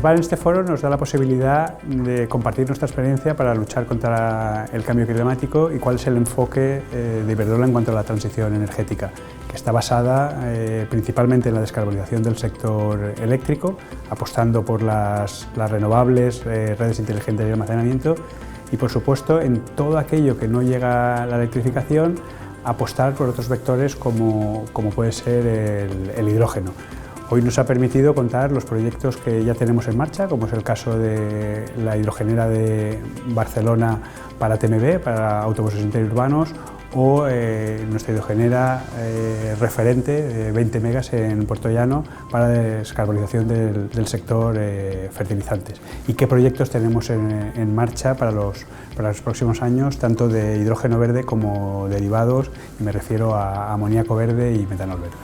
Participar en este foro nos da la posibilidad de compartir nuestra experiencia para luchar contra el cambio climático y cuál es el enfoque de Iberdrola en cuanto a la transición energética, que está basada principalmente en la descarbonización del sector eléctrico, apostando por las renovables, redes inteligentes de almacenamiento y, por supuesto, en todo aquello que no llega a la electrificación, apostar por otros vectores como puede ser el hidrógeno. Hoy nos ha permitido contar los proyectos que ya tenemos en marcha, como es el caso de la hidrogenera de Barcelona para TMB, para autobuses interurbanos, o nuestra hidrogenera referente de 20 megas en Puerto Llano para descarbonización del sector fertilizantes. ¿Y qué proyectos tenemos en marcha para los próximos años, tanto de hidrógeno verde como derivados, y me refiero a amoníaco verde y metanol verde?